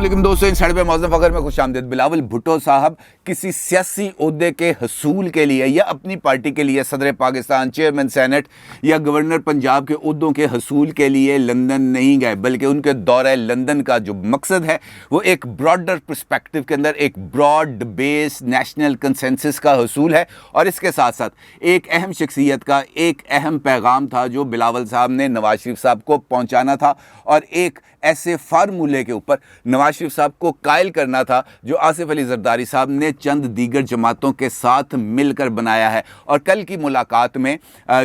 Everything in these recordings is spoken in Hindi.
अस्सलाम दोस्तों, इन साइड पे मौजूद फखर में खुशामदीद। बिलावल भुट्टो साहब किसी सियासी ओहदे के हसूल के लिए या अपनी पार्टी के लिए सदर पाकिस्तान, चेयरमैन सेनेट या गवर्नर पंजाब के ओहदों के हसूल के लिए लंदन नहीं गए, बल्कि उनके दौरे लंदन का जो मकसद है वो एक ब्रॉडर पर्सपेक्टिव के अंदर एक ब्रॉड बेस नेशनल कंसेंसस का हसूल है। और इसके साथ साथ एक अहम शख्सियत का एक अहम पैगाम था जो बिलावल साहब ने नवाज शरीफ साहब को पहुँचाना था, और एक ऐसे फार्मूले के ऊपर नवाज शरीफ साहब को कायल करना था जो आसिफ अली जरदारी साहब ने चंद दीगर जमातों के साथ मिलकर बनाया है। और कल की मुलाकात में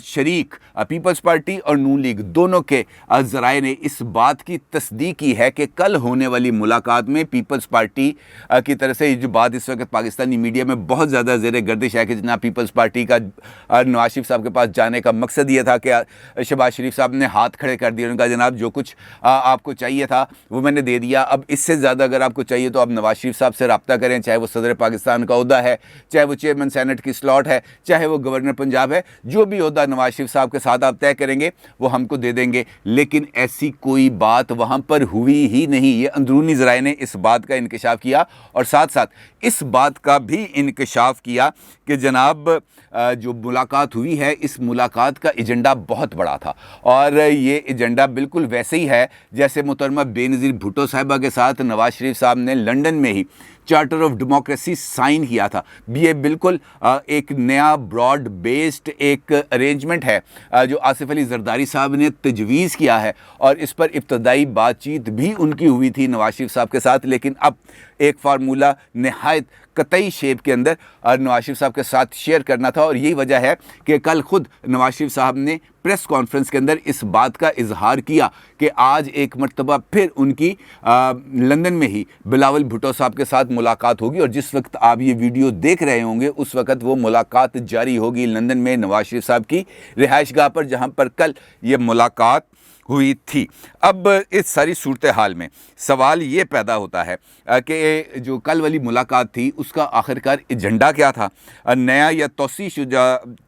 शरीक पीपल्स पार्टी और नून लीग दोनों के ज़राए ने इस बात की तस्दीक की है कि कल होने वाली मुलाकात में पीपल्स पार्टी की तरफ से जो बात इस वक्त पाकिस्तानी मीडिया में बहुत ज़्यादा ज़ेर गर्दिश है कि जनाब पीपल्स पार्टी का नवाज शरीफ साहब के पास जाने का मकसद ये था कि शहबाज शरीफ साहब ने हाथ खड़े कर दिए, उनका जनाब जो कुछ आपको चाहिए था वो मैंने दे दिया, अब इससे ज़्यादा अगर आपको चाहिए तो आप नवाज शरीफ साहब से रब्ता करें, चाहे वो सदर पाकिस्तान का ओहदा है, चाहे वो चेयरमैन सेनेट की स्लॉट है, चाहे वो गवर्नर पंजाब है, जो भी ओहदा नवाज शरीफ साहब के साथ आप तय करेंगे वो हमको दे देंगे। लेकिन ऐसी कोई बात वहाँ पर हुई ही नहीं। ये अंदरूनी ज़राए ने इस बात का इंकशाफ किया और साथ साथ इस बात का भी इंकशाफ किया कि जनाब जो मुलाकात हुई है इस मुलाकात का एजेंडा बहुत बड़ा था, और ये एजेंडा बिल्कुल वैसे ही है जैसे मोहतरमा बेनज़ीर भुट्टो साहिबा के साथ नवाज शरीफ साहब ने लंदन में ही चार्टर ऑफ डेमोक्रेसी साइन किया था। ये बिल्कुल एक नया ब्रॉड बेस्ड एक अरेंजमेंट है जो आसिफ अली जरदारी साहब ने तजवीज़ किया है, और इस पर इब्तदाई बातचीत भी उनकी हुई थी नवाज शरीफ साहब के साथ। लेकिन अब एक फार्मूला नहायत कतई शेप के अंदर नवाज शरीफ साहब के साथ शेयर करना था, और यही वजह है कि कल खुद नवाज शरीफ साहब ने प्रेस कॉन्फ्रेंस के अंदर इस बात का इजहार किया कि आज एक मरतबा फिर उनकी लंदन में ही बिलावल भुट्टो साहब के साथ मुलाकात होगी, और जिस वक्त आप ये वीडियो देख रहे होंगे उस वक्त वो मुलाकात जारी होगी लंदन में नवाज शरीफ साहब की रिहाइशगाह पर, जहाँ पर कल ये मुलाकात हुई थी। अब इस सारी सूरत हाल में सवाल ये पैदा होता है कि जो कल वाली मुलाकात थी उसका आखिरकार एजेंडा क्या था। नया या तौसी शुदा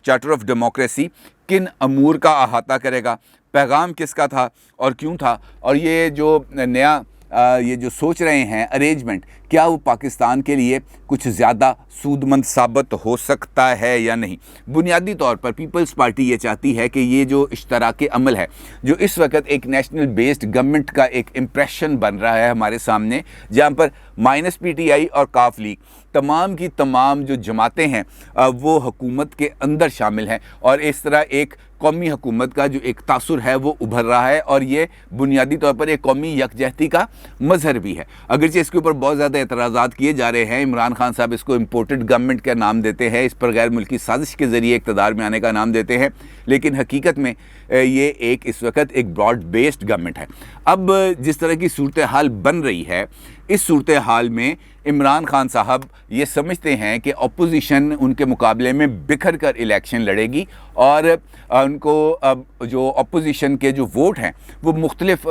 चार्टर ऑफ डेमोक्रेसी किन अमूर का अहाता करेगा, पैगाम किसका था और क्यों था, और ये जो नया ये जो सोच रहे हैं अरेंजमेंट, क्या वो पाकिस्तान के लिए कुछ ज़्यादा सूदमंद साबित हो सकता है या नहीं। बुनियादी तौर पर पीपल्स पार्टी ये चाहती है कि ये जो इश्तराक अमल है, जो इस वक्त एक नेशनल बेस्ड गवर्नमेंट का एक इम्प्रेशन बन रहा है हमारे सामने, जहाँ पर माइनस PTI और काफ लीग तमाम की तमाम जो जमातें हैं वो हुकूमत के अंदर शामिल हैं, और इस तरह एक कौमी हुकूमत का जो एक तासुर है वो उभर रहा है, और ये बुनियादी तौर पर एक कौमी यकजहती का मजहर भी है। अगरचे इसके ऊपर बहुत ज़्यादा एतराज़ात किए जा रहे हैं, इमरान खान साहब इसको इम्पोर्टेड गवर्नमेंट का नाम देते हैं, इस पर गैर मुल्की साजिश के ज़रिए इक़्तिदार में आने का नाम देते हैं, लेकिन हकीकत में ये एक इस वक्त एक ब्रॉड बेस्ड गवर्नमेंट है। अब जिस तरह की सूरत हाल बन रही है, इस सूरत हाल में इमरान खान साहब ये समझते हैं कि अपोजिशन उनके मुकाबले में बिखर कर इलेक्शन लड़ेगी, और उनको अब जो अपोजिशन के जो वोट हैं वो मुख्तलिफ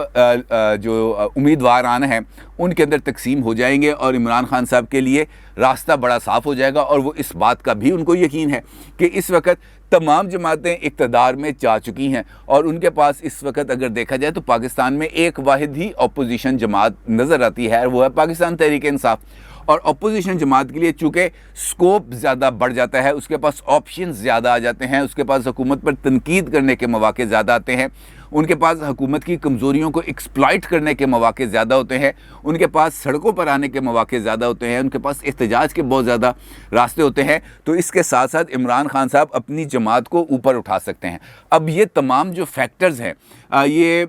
जो उम्मीदवारान हैं उनके अंदर तकसीम हो जाएंगे, और इमरान खान साहब के लिए रास्ता बड़ा साफ़ हो जाएगा। और वो इस बात का भी उनको यकीन है कि इस वक्त तमाम जमातें इक़्तिदार में जा चुकी हैं, और उनके पास इस वक्त अगर देखा जाए तो पाकिस्तान में एक वाहिद ही अपोजिशन जमात नज़र आती है, वो है पाकिस्तान तहरीक इंसाफ। और अपोजिशन जमात के लिए चूँकि स्कोप ज़्यादा बढ़ जाता है, उसके पास ऑप्शन ज़्यादा आ जाते हैं, उसके पास हुकूमत पर तनकीद करने के मौके ज़्यादा आते हैं, उनके पास हुकूमत की कमज़ोरियों को एक्सप्लॉइट करने के मौके ज़्यादा होते हैं, उनके पास सड़कों पर आने के मौके ज़्यादा होते हैं, उनके पास एहतजाज के बहुत ज़्यादा रास्ते होते हैं। तो इसके साथ साथ इमरान खान साहब अपनी जमात को ऊपर उठा सकते हैं। अब ये तमाम जो फैक्टर्स हैं, ये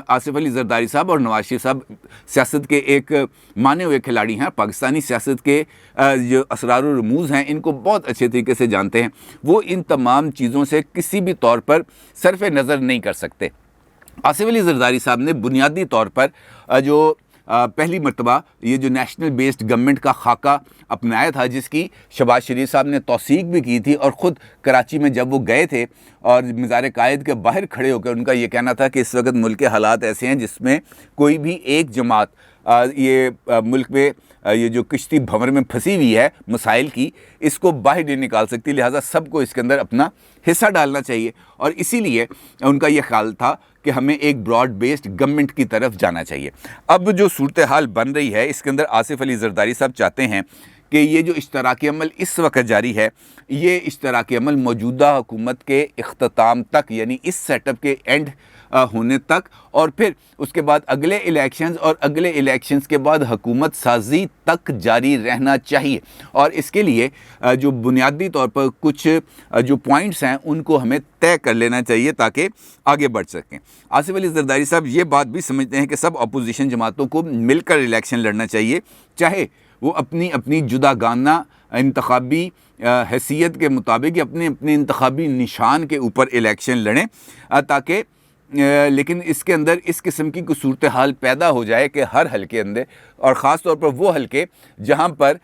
आसिफ अली जरदारी साहब और नवाज शरीफ साहब सियासत के एक माने हुए खिलाड़ी हैं, पाकिस्तानी सियासत के जो असरार और रमूज़ हैं इनको बहुत अच्छे तरीके से जानते हैं। वो इन तमाम चीज़ों से किसी भी तौर पर सरफ़ नज़र नहीं कर सकते। आसिफ अली जरदारी साहब ने बुनियादी तौर पर जो पहली मरतबा ये जो नेशनल बेस्ड गवर्नमेंट का खाका अपनाया था, जिसकी शहबाज शरीफ साहब ने तौसीक भी की थी, और ख़ुद कराची में जब वो गए थे और मज़ार कायद के बाहर खड़े होकर उनका ये कहना था कि इस वक्त मुल्क के हालात ऐसे हैं जिसमें कोई भी एक जमात मुल्क में ये जो किश्ती भंवर में फंसी हुई है मसाइल की, इसको बाहर नहीं निकाल सकती। लिहाजा सबको इसके अंदर अपना हिस्सा डालना चाहिए और इसीलिए उनका ये ख्याल था कि हमें एक ब्रॉड बेस्ड गवर्नमेंट की तरफ जाना चाहिए। अब जो सूरत हाल बन रही है, इसके अंदर आसिफ अली जरदारी साहब चाहते हैं कि ये जो इश्तराकी अमल इस वक्त जारी है, ये इश्तराकी अमल मौजूदा हुकूमत के इख्तिताम तक, यानी इस सेटअप के एंड होने तक, और फिर उसके बाद अगले इलेक्शंस और अगले इलेक्शंस के बाद हुकूमत साजी तक जारी रहना चाहिए। और इसके लिए जो बुनियादी तौर पर कुछ जो पॉइंट्स हैं उनको हमें तय कर लेना चाहिए ताकि आगे बढ़ सकें। आसिफ अली जरदारी साहब ये बात भी समझते हैं कि सब अपोजिशन जमातों को मिलकर इलेक्शन लड़ना चाहिए, चाहे वो अपनी अपनी जुदागाना इंतखाबी हैसियत के मुताबिक अपने अपने इंतखाबी निशान के ऊपर इलेक्शन लड़ें, ताकि लेकिन इसके अंदर इस किस्म की कुछ सूरत हाल पैदा हो जाए कि हर हलके अंदर, और ख़ास तौर पर वो हलके जहाँ पर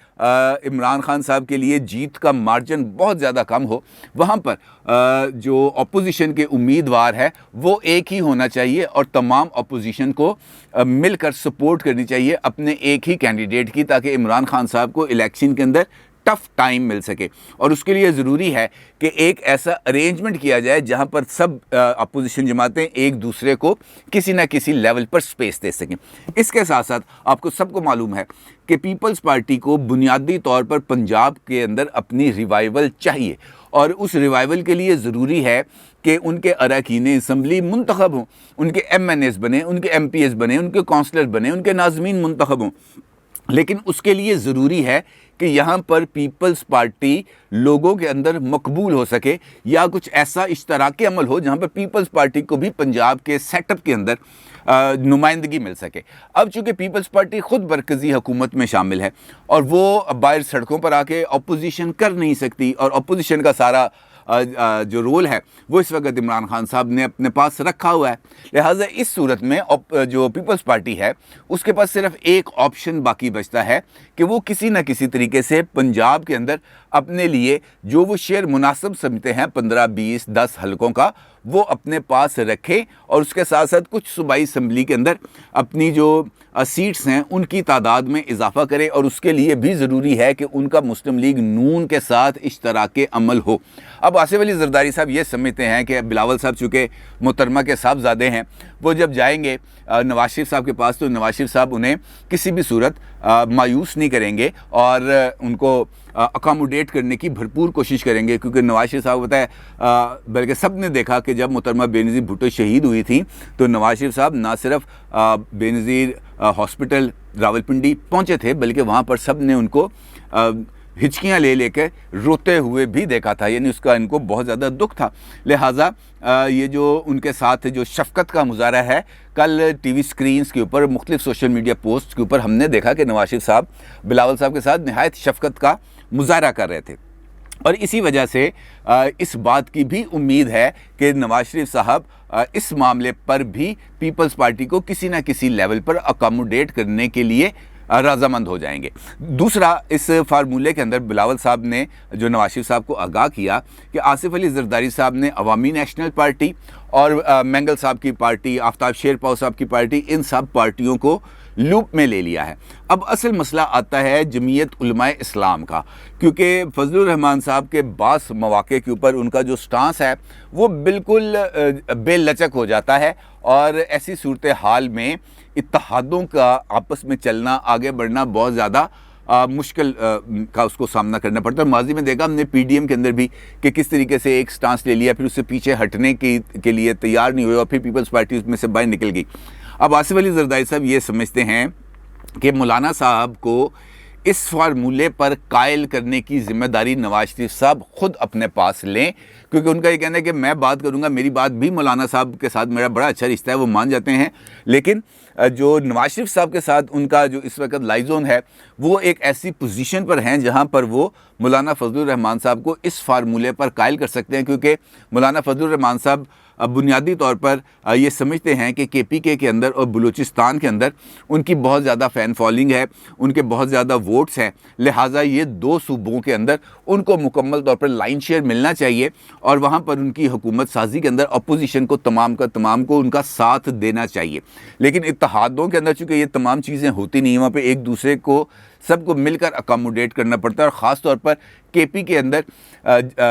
इमरान खान साहब के लिए जीत का मार्जिन बहुत ज़्यादा कम हो, वहाँ पर जो अपोजिशन के उम्मीदवार है वो एक ही होना चाहिए और तमाम अपोजिशन को मिलकर सपोर्ट करनी चाहिए अपने एक ही कैंडिडेट की, ताकि इमरान खान साहब को इलेक्शन के अंदर टफ टाइम मिल सके। और उसके लिए ज़रूरी है कि एक ऐसा अरेंजमेंट किया जाए जहां पर सब अपोजिशन जमातें एक दूसरे को किसी ना किसी लेवल पर स्पेस दे सकें। इसके साथ साथ आपको सबको मालूम है कि पीपल्स पार्टी को बुनियादी तौर पर पंजाब के अंदर अपनी रिवाइवल चाहिए, और उस रिवाइवल के लिए ज़रूरी है कि उनके अरकान असम्बली मुंतखब हों, उनके MNAs बने, उनके MPs बने, उनके काउंसलर बने, उनके नाज़मीन मुंतखब हों। लेकिन उसके लिए ज़रूरी है कि यहाँ पर पीपल्स पार्टी लोगों के अंदर मकबूल हो सके, या कुछ ऐसा इश्तराकी अमल हो जहाँ पर पीपल्स पार्टी को भी पंजाब के सेटअप के अंदर नुमाइंदगी मिल सके। अब चूँकि पीपल्स पार्टी ख़ुद मरकज़ी हुकूमत में शामिल है और वो बाहर सड़कों पर आके अपोजिशन कर नहीं सकती, और अपोजिशन का सारा जो रोल है वो इस वक्त इमरान खान साहब ने अपने पास रखा हुआ है। लिहाजा इस सूरत में जो पीपल्स पार्टी है उसके पास सिर्फ एक ऑप्शन बाकी बचता है कि वो किसी न किसी तरीके से पंजाब के अंदर अपने लिए जो वो शेयर मुनासिब समझते हैं 15, 20, 10 हलकों का, वो अपने पास रखें, और उसके साथ साथ कुछ सूबाई असम्बली के अंदर अपनी जो सीट्स हैं उनकी तादाद में इजाफा करें। और उसके लिए भी ज़रूरी है कि उनका मुस्लिम लीग नून के साथ इश्तराके अमल हो। अब आसिफ अली जरदारी साहब ये समझते हैं कि बिलावल साहब चूँकि मोहतरमा के साहबजादे हैं, वो जब जाएंगे नवाज शरीफ साहब के पास तो नवाज शरीफ साहब उन्हें किसी भी सूरत मायूस नहीं करेंगे और उनको अकोमोडेट करने की भरपूर कोशिश करेंगे, क्योंकि नवाज शरीफ साहब बताए, बल्कि सब ने देखा कि जब मोहतरमा बेनज़ीर भुट्टो शहीद हुई थी तो नवाज शरीफ साहब ना सिर्फ बेनज़ीर हॉस्पिटल रावलपिंडी पहुँचे थे, बल्कि वहाँ पर सब ने उनको हिचकियाँ ले लेकर रोते हुए भी देखा था, यानी उसका इनको बहुत ज़्यादा दुख था। लिहाजा ये जो उनके साथ जो शफ़क़त का मुज़ाहरा है, कल टीवी स्क्रीन्स के ऊपर मुख्तलिफ सोशल मीडिया पोस्ट के ऊपर हमने देखा कि नवाज शरीफ साहब बिलावल साहब के साथ नहायत शफ़क़त का मुज़ाहरा कर रहे थे। और इसी वजह से इस बात की भी उम्मीद है कि नवाज शरीफ साहब इस मामले पर भी पीपल्स पार्टी को किसी न किसी लेवल पर अकोमोडेट करने के लिए रजामंद हो जाएंगे। दूसरा, इस फार्मूले के अंदर बिलावल साहब ने जो नवाज शरीफ साहब को आगाह किया कि आसिफ अली जरदारी साहब ने अवामी नेशनल पार्टी और मैंगल साहब की पार्टी, आफ्ताब शेरपाव साहब की पार्टी, इन सब पार्टियों को लूप में ले लिया है। अब असल मसला आता है जमीयत उलमाए इस्लाम का, क्योंकि फजलुर रहमान साहब के बास मौक़े के ऊपर उनका जो स्टांस है वो बिल्कुल बेलचक हो जाता है, और ऐसी सूरत हाल में इत्तेहादों का आपस में चलना, आगे बढ़ना बहुत ज़्यादा मुश्किल का उसको सामना करना पड़ता है। माजी में देखा हमने PDM के अंदर भी कि किस तरीके से एक स्टांस ले लिया, फिर उससे पीछे हटने के लिए तैयार नहीं हुए और फिर पीपल्स पार्टी उसमें से बाहर निकल गई। अब आसिफ अली जरदारी साहब ये समझते हैं कि मौलाना साहब को इस फार्मूले पर कायल करने की जिम्मेदारी नवाज शरीफ साहब खुद अपने पास लें, क्योंकि उनका ये कहना है कि मैं बात करूंगा, मेरी बात भी मौलाना साहब के साथ मेरा बड़ा अच्छा रिश्ता है, वो मान जाते हैं, लेकिन जो नवाज शरीफ साहब के साथ उनका जो इस वक्त लाइजोन है वो एक ऐसी पोजीशन पर हैं जहां पर वो मौलाना फजलुर रहमान साहब को इस फार्मूले पर कायल कर सकते हैं, क्योंकि मौलाना फजलुर रहमान साहब बुनियादी तौर पर ये समझते हैं कि KPK के अंदर और बलूचिस्तान के अंदर उनकी बहुत ज़्यादा फ़ैन फॉलोइंग है, उनके बहुत ज़्यादा वोट्स हैं, लिहाजा ये 2 सूबों के अंदर उनको मुकम्मल तौर पर लाइन शेयर मिलना चाहिए और वहाँ पर उनकी हुकूमत साजी के अंदर अपोजिशन को तमाम का तमाम को उनका साथ देना चाहिए। लेकिन इत्तेहादों के अंदर चूँकि ये तमाम चीज़ें होती नहीं, वहाँ पर एक दूसरे को सबको मिलकर अकोमोडेट करना पड़ता है और ख़ास तौर पर KP के अंदर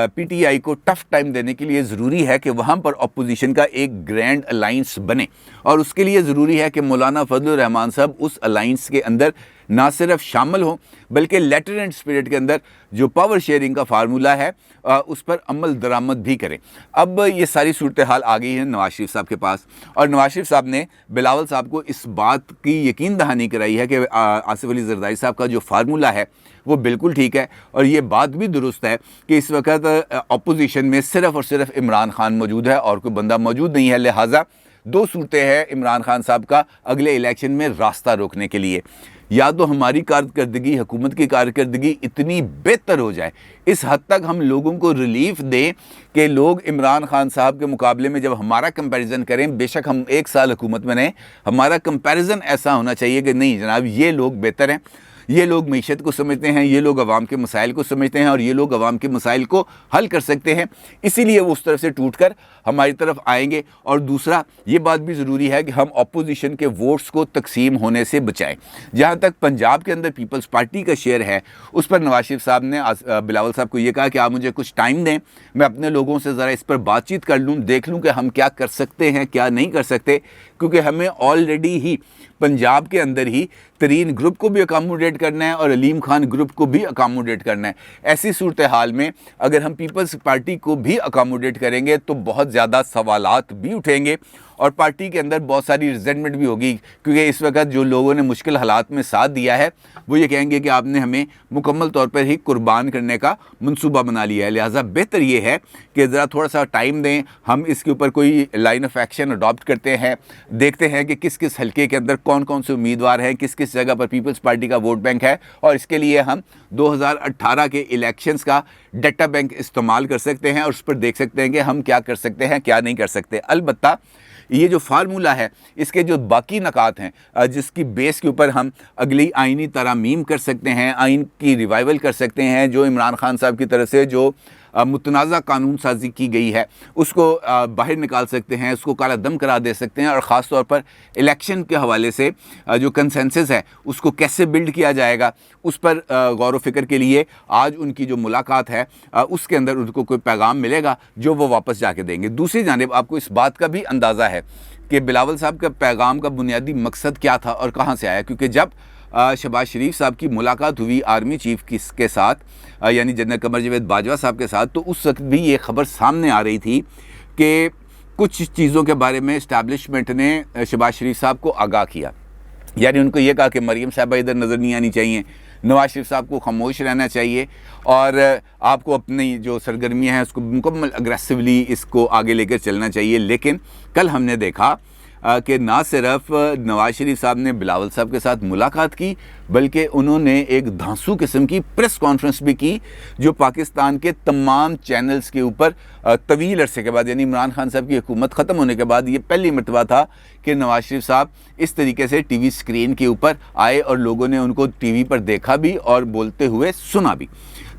PTI को टफ टाइम देने के लिए ज़रूरी है कि वहाँ पर अपोजिशन का एक ग्रैंड अलाइंस बने और उसके लिए ज़रूरी है कि मौलाना फजलुर रहमान साहब उस अलाइंस के अंदर ना सिर्फ शामिल हों बल्कि लेटर एंड स्पिरिट के अंदर जो पावर शेयरिंग का फार्मूला है उस पर अमल दरामद भी करें। अब ये सारी सूरत हाल आ गई है नवाज शरीफ साहब के पास और नवाज शरीफ साहब ने बिलावल साहब को इस बात की यकीन दहानी कराई है कि आसिफ अली जरदारी साहब का जो फार्मूला है वो बिल्कुल ठीक है और ये बात भी दुरुस्त है कि इस वक्त अपोजिशन में सिर्फ़ और सिर्फ इमरान खान मौजूद है और कोई बंदा मौजूद नहीं है। लिहाजा 2 सूरतें हैं इमरान खान साहब का अगले इलेक्शन में रास्ता रोकने के लिए, या तो हमारी कारकर्दगी, हुकूमत की कारकर्दगी इतनी बेहतर हो जाए, इस हद तक हम लोगों को रिलीफ दें कि लोग इमरान खान साहब के मुकाबले में जब हमारा कंपैरिजन करें, बेशक हम 1 साल हुकूमत में रहें, हमारा कंपैरिजन ऐसा होना चाहिए कि नहीं जनाब ये लोग बेहतर हैं, ये लोग मईशत को समझते हैं, ये लोग अवाम के मसाइल को समझते हैं और ये लोग अवाम के मसाइल को हल कर सकते हैं, इसीलिए वो उस तरफ से टूट कर हमारी तरफ आएंगे। और दूसरा ये बात भी ज़रूरी है कि हम अपोजिशन के वोट्स को तकसीम होने से बचाएं। जहाँ तक पंजाब के अंदर पीपल्स पार्टी का शेयर है उस पर नवाज शरीफ साहब ने बिलावल साहब को ये कहा कि आप मुझे कुछ टाइम दें, मैं अपने लोगों से ज़रा इस पर बातचीत कर लूँ, देख लूँ कि हम क्या कर सकते हैं क्या नहीं कर सकते, क्योंकि हमें ऑलरेडी ही पंजाब के अंदर ही तरीन ग्रुप को भी अकामोडेट करना है और अलीम खान ग्रुप को भी अकामोडेट करना है। ऐसी सूरत हाल में अगर हम पीपल्स पार्टी को भी अकामोडेट करेंगे तो बहुत ज़्यादा सवालात भी उठेंगे और पार्टी के अंदर बहुत सारी रिजेंटमेंट भी होगी, क्योंकि इस वक्त जो लोगों ने मुश्किल हालात में साथ दिया है वो ये कहेंगे कि आपने हमें मुकम्मल तौर पर ही कुर्बान करने का मंसूबा बना लिया है। लिहाजा बेहतर ये है कि ज़रा थोड़ा सा टाइम दें, हम इसके ऊपर कोई लाइन ऑफ एक्शन अडॉप्ट करते हैं, देखते हैं कि किस किस हल्के के अंदर कौन कौन से उम्मीदवार हैं, किस किस जगह पर पीपल्स पार्टी का वोट बैंक है और इसके लिए हम 2018 के इलेक्शंस का डाटा बैंक इस्तेमाल कर सकते हैं और उस पर देख सकते हैं कि हम क्या कर सकते हैं क्या नहीं कर सकते। अलबत्ता ये जो फार्मूला है इसके जो बाकी नकात हैं जिसकी बेस के ऊपर हम अगली आइनी तरामीम कर सकते हैं, आइन की रिवाइवल कर सकते हैं, जो इमरान खान साहब की तरफ से जो मुतनाज़ा कानून साजी की गई है उसको बाहर निकाल सकते हैं, उसको काला दम करा दे सकते हैं और ख़ास तौर पर इलेक्शन के हवाले से जो कंसेंसस है उसको कैसे बिल्ड किया जाएगा उस पर गौर व फिक्र के लिए आज उनकी जो मुलाकात है उसके अंदर उनको कोई पैगाम मिलेगा जो वो वापस जाके देंगे। दूसरी जानिब आपको इस बात का भी अंदाज़ा है कि बिलावल साहब का पैगाम का बुनियादी मकसद क्या था और कहाँ से आया, क्योंकि जब शहबाज शरीफ साहब की मुलाकात हुई आर्मी चीफ के साथ यानी जनरल कमर जावेद बाजवा साहब के साथ, तो उस वक्त भी ये खबर सामने आ रही थी कि कुछ चीज़ों के बारे में इस्टेब्लिशमेंट ने शहबाज शरीफ साहब को आगाह किया, यानी उनको ये कहा कि मरीम साहबा इधर नज़र नहीं आनी चाहिए, नवाज शरीफ साहब को खामोश रहना चाहिए और आपको अपनी जो सरगर्मियाँ हैं उसको मुकम्मल अग्रेसिवली इसको आगे लेकर चलना चाहिए। लेकिन कल हमने देखा कि ना सिर्फ नवाज शरीफ साहब ने बिलावल साहब के साथ मुलाकात की बल्कि उन्होंने एक धांसू किस्म की प्रेस कॉन्फ्रेंस भी की जो पाकिस्तान के तमाम चैनल्स के ऊपर तवील अरसे के बाद, यानी इमरान खान साहब की हुकूमत ख़त्म होने के बाद ये पहली मरतबा था कि नवाज शरीफ साहब इस तरीके से टीवी स्क्रीन के ऊपर आए और लोगों ने उनको टीवी पर देखा भी और बोलते हुए सुना भी।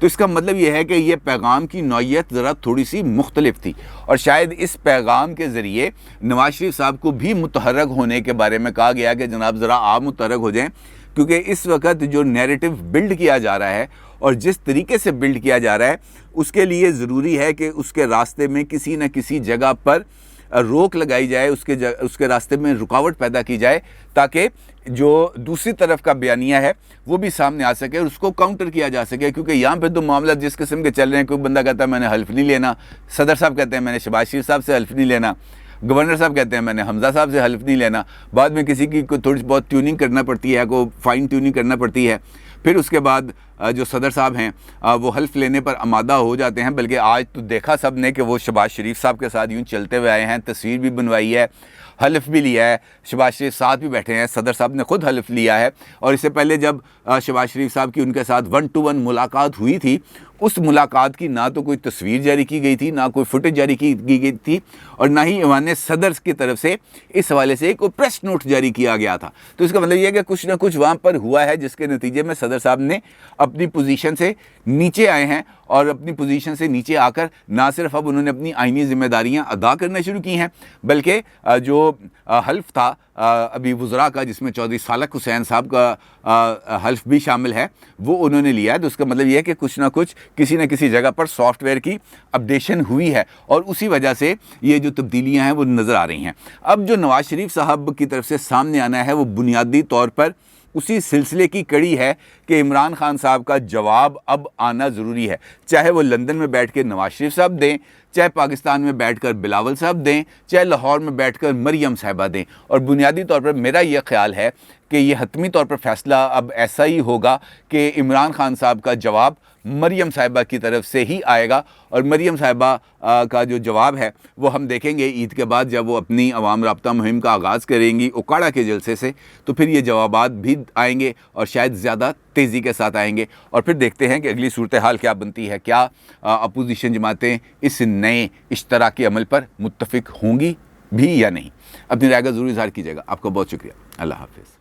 तो इसका मतलब ये है कि ये पैगाम की नौइयत ज़रा थोड़ी सी मुख्तलिफ थी और शायद इस पैगाम के ज़रिए नवाज शरीफ साहब को भी मुतहर्रक होने के बारे में कहा गया कि जनाब ज़रा आप मुतहर्रक हो जाएं, क्योंकि इस वक्त जो नैरेटिव बिल्ड किया जा रहा है और जिस तरीके से बिल्ड किया जा रहा है उसके लिए ज़रूरी है कि उसके रास्ते में किसी न किसी जगह पर रोक लगाई जाए, उसके रास्ते में रुकावट पैदा की जाए ताकि जो दूसरी तरफ का बयानिया है वो भी सामने आ सके और उसको काउंटर किया जा सके। क्योंकि यहाँ पे तो मामला जिस किस्म के चल रहे हैं, कोई बंदा कहता है मैंने हल्फ नहीं लेना, सदर साहब कहते हैं मैंने शहबाज शरीफ साहब से हल्फ नहीं लेना, गवर्नर साहब कहते हैं मैंने हमजा साहब से हल्फ नहीं लेना, बाद में किसी की कोई थोड़ी बहुत ट्यूनिंग करना पड़ती है, को फाइन ट्यूनिंग करना पड़ती है, फिर उसके बाद जो सदर साहब हैं वो हल्फ लेने पर आमादा हो जाते हैं। बल्कि आज तो देखा सब ने कि वो शहबाज शरीफ साहब के साथ यूँ चलते हुए आए हैं, तस्वीर भी बनवाई है, हल्फ भी लिया है, शहबाज शरीफ साथ भी बैठे हैं, सदर साहब ने खुद हल्फ लिया है। और इससे पहले जब शहबाज शरीफ साहब की उनके साथ 1-to-1 मुलाकात हुई थी, उस मुलाकात की ना तो कोई तस्वीर जारी की गई थी, ना कोई फुटेज जारी की गई थी, और ना ही ईवान सदर की तरफ से इस हवाले से एक प्रेस नोट जारी किया गया था। तो इसका मतलब यह है कि कुछ ना कुछ वहाँ पर हुआ है, जिसके नतीजे में सदर साहब ने अपनी पोजीशन से नीचे आए हैं, और अपनी पोजीशन से नीचे आकर ना सिर्फ अब उन्होंने अपनी आइनी जिम्मेदारियां अदा करना शुरू की हैं, बल्कि जो हल्फ था अभी वज़रा का, जिसमें चौधरी सालक हुसैन साहब का हल्फ भी शामिल है, वो उन्होंने लिया है। तो उसका मतलब ये है कि कुछ ना कुछ किसी न किसी जगह पर सॉफ्टवेयर की अपडेशन हुई है, और उसी वजह से ये जो तब्दीलियां हैं वो नज़र आ रही हैं। अब जो नवाज़ शरीफ साहब की तरफ से सामने आना है वो बुनियादी तौर पर उसी सिलसिले की कड़ी है कि इमरान खान साहब का जवाब अब आना ज़रूरी है, चाहे वो लंदन में बैठ के नवाज शरीफ साहब दें, चाहे पाकिस्तान में बैठकर बिलावल साहब दें, चाहे लाहौर में बैठकर मरियम साहिबा दें। और बुनियादी तौर पर मेरा यह ख्याल है कि ये हतमी तौर पर फैसला अब ऐसा ही होगा कि इमरान खान साहब का जवाब मरियम साहिबा की तरफ से ही आएगा, और मरियम साहिबा का जो जवाब है वो हम देखेंगे ईद के बाद, जब वो अपनी अवाम राब्ता मुहिम का आगाज़ करेंगी उकाड़ा के जलसे से, तो फिर ये जवाबात भी आएंगे और शायद ज़्यादा तेज़ी के साथ आएंगे। और फिर देखते हैं कि अगली सूरत हाल क्या बनती है, क्या अपोजिशन जमातें इस नए इश्तराकी अमल पर मुत्तफ़िक होंगी भी या नहीं। अपनी राय का ज़रूर इज़हार कीजिएगा। आपका बहुत शुक्रिया। अल्लाह हाफ़िज़।